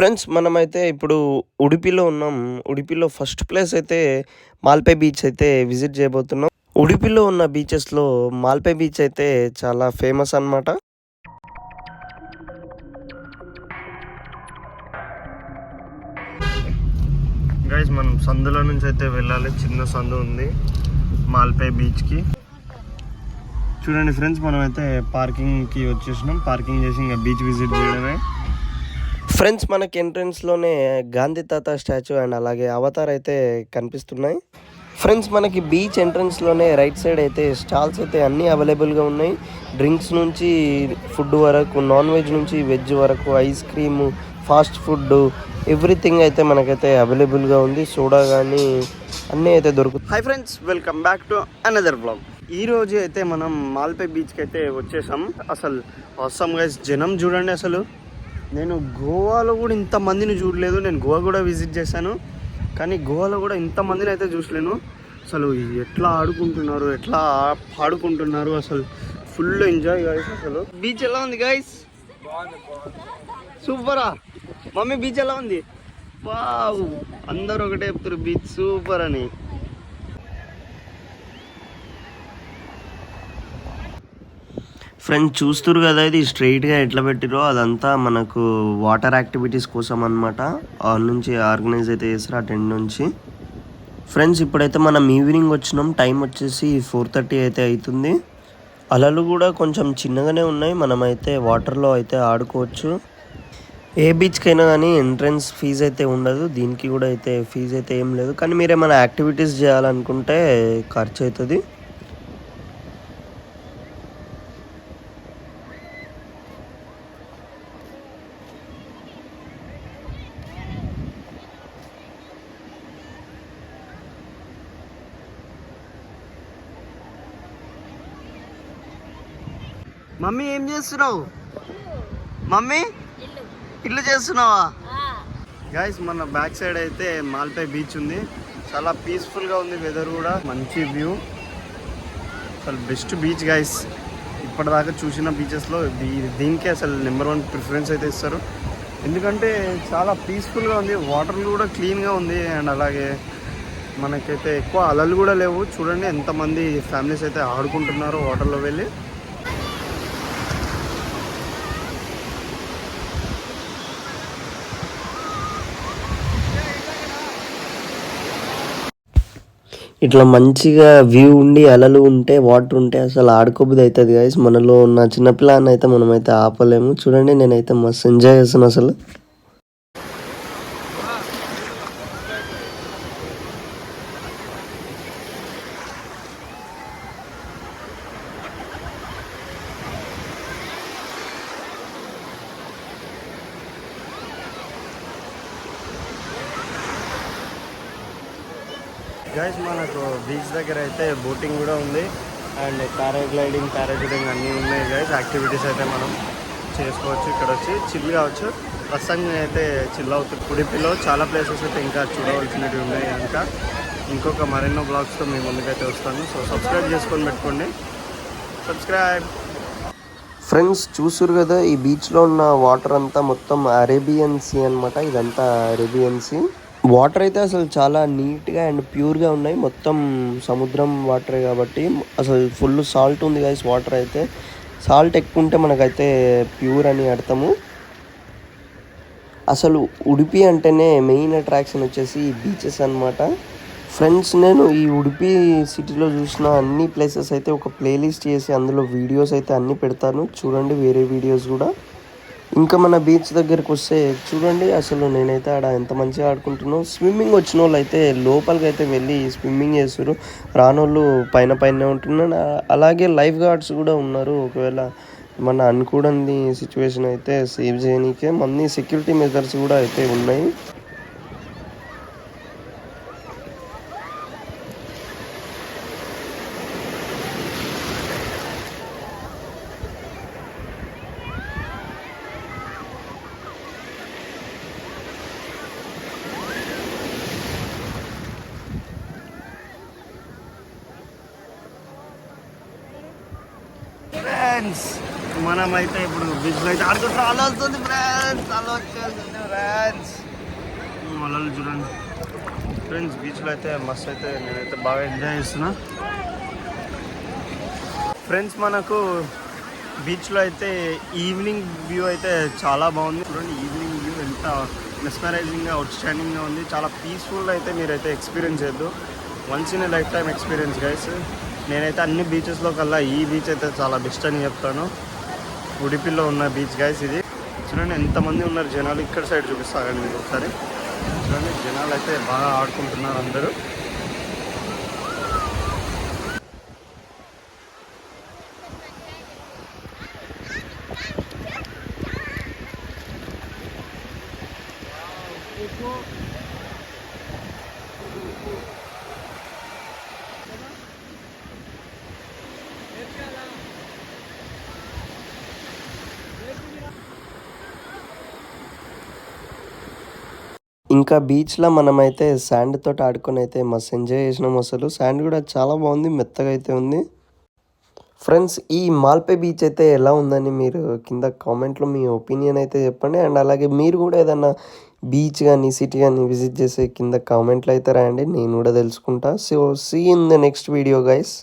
Friends మనమైతే ఇప్పుడు ఉడిపిలో ఉన్నాం. ఉడిపిలో ఫస్ట్ ప్లేస్ అయితే మాల్‌పే బీచ్ అయితే విజిట్ చేయబోతున్నాం. ఉడిపిలో ఉన్న బీచెస్‌లో మాల్‌పే బీచ్ అయితే చాలా ఫేమస్ అన్నమాట. గైస్ మనం సందులో నుంచి అయితే వెళ్ళాలి. చిన్న సందు ఉంది మాల్‌పే బీచ్‌కి. చూడండి ఫ్రెండ్స్ మనమైతే పార్కింగ్‌కి వచ్చేసినాం. పార్కింగ్ చేసి ఇంకా బీచ్ విజిట్ చేయడమే. ఫ్రెండ్స్ మనకి ఎంట్రన్స్‌లోనే గాంధీ తాత స్టాచ్యూ అండ్ అలాగే అవతార్ అయితే కనిపిస్తున్నాయి. ఫ్రెండ్స్ మనకి బీచ్ ఎంట్రన్స్‌లోనే రైట్ సైడ్ అయితే స్టాల్స్ అయితే అన్నీ అవైలబుల్‌గా ఉన్నాయి. డ్రింక్స్ నుంచి ఫుడ్ వరకు, నాన్ వెజ్ నుంచి వెజ్ వరకు, ice cream, fast food everything అయితే మనకైతే అవైలబుల్‌గా ఉంది. సోడా కానీ అన్నీ అయితే దొరుకుతాయి. Hi friends, welcome back to another blog. ఈ రోజు అయితే మనం మాల్‌పే బీచ్‌కి అయితే వచ్చేసాం. అసలు ఆసమ్ గైస్, జనం చూడండి అసలు. నేను గోవాలో కూడా ఇంతమందిని చూడలేదు. నేను గోవా కూడా విజిట్ చేశాను, కానీ గోవాలో కూడా ఇంతమందిని అయితే చూసలేను. అసలు ఎట్లా ఆడుకుంటున్నారు, ఎట్లా పాడుకుంటున్నారు, అసలు ఫుల్ ఎంజాయ్ గైస్. అసలు బీచ్ ఎలా ఉంది గైస్? సూపరా మమ్మీ, బీచ్ ఎలా ఉంది? వావ్, అందరూ ఒకటే చెప్తారు బీచ్ సూపర్ అని. ఫ్రెండ్స్ చూస్తురు కదా, ఇది స్ట్రైట్గా ఎట్లా పెట్టిరో అదంతా మనకు వాటర్ యాక్టివిటీస్ కోసం అనమాట. ఆ నుంచి ఆర్గనైజ్ అయితే చేస్తారు ఆ టెంట్ నుంచి. ఫ్రెండ్స్ ఇప్పుడైతే మనం ఈవినింగ్ వచ్చినాం. టైం వచ్చేసి 4:30 అయితే అవుతుంది. అలలు కూడా కొంచెం చిన్నగానే ఉన్నాయి. మనమైతే వాటర్లో అయితే ఆడుకోవచ్చు. ఏ బీచ్కైనా కానీ ఎంట్రన్స్ ఫీజు అయితే ఉండదు. దీనికి కూడా అయితే ఫీజు అయితే ఏం లేదు. కానీ మీరు ఏమైనా యాక్టివిటీస్ చేయాలనుకుంటే ఖర్చు అవుతుంది. మమ్మీ ఏం చేస్తున్నావు? మమ్మీ ఇల్లు చేస్తున్నావా? గైస్ మన బ్యాక్ సైడ్ అయితే మాల్‌పే బీచ్ ఉంది. చాలా పీస్ఫుల్గా ఉంది. వెదర్ కూడా మంచి వ్యూ. అసలు బెస్ట్ బీచ్ గైస్. ఇప్పటిదాకా చూసిన బీచెస్లో దీనికే అసలు నెంబర్ 1 ప్రిఫరెన్స్ అయితే ఇస్తారు. ఎందుకంటే చాలా పీస్ఫుల్గా ఉంది. వాటర్ కూడా క్లీన్గా ఉంది. అండ్ అలాగే మనకైతే ఎక్కువ అలలు కూడా లేవు. చూడండి ఎంతమంది ఫ్యామిలీస్ అయితే ఆడుకుంటున్నారో వాటర్లో వెళ్ళి. ఇట్లా మంచిగా వ్యూ ఉండి అలలు ఉంటే వాటర్ ఉంటే అసలు ఆడుకోబుద్ది అవుతుంది గైస్. మనలో ఉన్న చిన్నపిల్లని అయితే మనమైతే ఆపలేము. చూడండి నేనైతే మస్తు ఎంజాయ్ చేస్తాను అసలు. గైస్ మనకు బీచ్ దగ్గర అయితే బోటింగ్ కూడా ఉంది. అండ్ పారాగ్లైడింగ్, పారాషూటింగ్ అన్నీ ఉన్నాయి గైస్. యాక్టివిటీస్ అయితే మనం చేసుకోవచ్చు. ఇక్కడ వచ్చి చిల్ కావచ్చు. ప్రస్తుతానికి అయితే చిల్ అవుతుంది. ఉడిపిలో చాలా ప్లేసెస్ అయితే ఇంకా చూడవలసినవి ఉన్నాయి. కనుక ఇంకొక మరెన్నో బ్లాగ్స్తో మీ ముందుకైతే వస్తాను. సో సబ్స్క్రైబ్ చేసుకొని పెట్టుకోండి. సబ్స్క్రైబ్. ఫ్రెండ్స్ చూస్తురు కదా, ఈ బీచ్లో ఉన్న వాటర్ అంతా మొత్తం అరేబియన్ సీ అనమాట. ఇదంతా అరేబియన్ సీ. వాటర్ అయితే అసలు చాలా నీట్గా అండ్ ప్యూర్గా ఉన్నాయి. మొత్తం సముద్రం వాటరే కాబట్టి అసలు ఫుల్ సాల్ట్ ఉంది గైస్. వాటర్ అయితే సాల్ట్ ఎక్కువ ఉంటే మనకైతే ప్యూర్ అని అర్థము. అసలు ఉడిపి అంటేనే మెయిన్ అట్రాక్షన్ వచ్చేసి బీచెస్ అనమాట. ఫ్రెండ్స్ నేను ఈ ఉడిపి సిటీలో చూసిన అన్ని ప్లేసెస్ అయితే ఒక ప్లేలిస్ట్ చేసి అందులో వీడియోస్ అయితే అన్నీ పెడతాను. చూడండి వేరే వీడియోస్ కూడా. ఇంకా మన బీచ్ దగ్గరికి వస్తే చూడండి అసలు నేనైతే ఆడ ఎంత మంచిగా ఆడుకుంటున్నాను. స్విమ్మింగ్ వచ్చిన వాళ్ళు అయితే లోపలికి అయితే వెళ్ళి స్విమ్మింగ్ చేస్తారు. రానోళ్ళు పైన పైన ఉంటున్నారు. అలాగే లైఫ్ గార్డ్స్ కూడా ఉన్నారు. ఒకవేళ మన అనుకూడని సిచ్యువేషన్ అయితే సేవ్ చేయనీకే మన్ని సెక్యూరిటీ మెజర్స్ కూడా అయితే ఉన్నాయి. ఫ్రెండ్స్ మనమైతే ఇప్పుడు బీచ్లో అయితే ఆడుకుంటూ అలా వస్తుంది ఫ్రెండ్స్, అలా వచ్చేస్తుంది ఫ్రెండ్స్. అలలు చూడండి ఫ్రెండ్స్, బీచ్లో అయితే మస్తు అయితే నేనైతే బాగా ఎంజాయ్ చేస్తున్నా ఫ్రెండ్స్. మనకు బీచ్లో అయితే ఈవినింగ్ వ్యూ అయితే చాలా బాగుంది చూడండి. ఈవినింగ్ వ్యూ ఎంత మెస్మరైజింగ్గా అవుట్ స్టాండింగ్గా ఉంది. చాలా పీస్ఫుల్గా అయితే మీరైతే ఎక్స్పీరియన్స్ చేయొద్దు. Once in life time experience guys. నేనైతే అన్ని బీచెస్లో కల్లా ఈ బీచ్ అయితే చాలా బెస్ట్ అని చెప్తాను. ఉడిపిలో ఉన్న బీచ్ గైస్ ఇది. చూడండి ఎంతమంది ఉన్నారు జనాలు. ఇక్కడ సైడ్ చూపిస్తారండి మీకు ఒకసారి. చూడండి జనాలు అయితే బాగా ఆడుకుంటున్నారు అందరూ. ఇంకా బీచ్లో మనమైతే శాండ్ తోటి ఆడుకొని అయితే మస్తు ఎంజాయ్ చేసినాం. అసలు శాండ్ కూడా చాలా బాగుంది, మెత్తగా అయితే ఉంది. ఫ్రెండ్స్, ఈ మాల్పే బీచ్ అయితే ఎలా ఉందని మీరు కింద కామెంట్లో మీ ఒపీనియన్ అయితే చెప్పండి. అండ్ అలాగే మీరు కూడా ఏదన్నా బీచ్ కానీ సిటీ కానీ విజిట్ చేసే కింద కామెంట్లో అయితే రాయండి, నేను కూడా తెలుసుకుంటా. So see in the next video guys.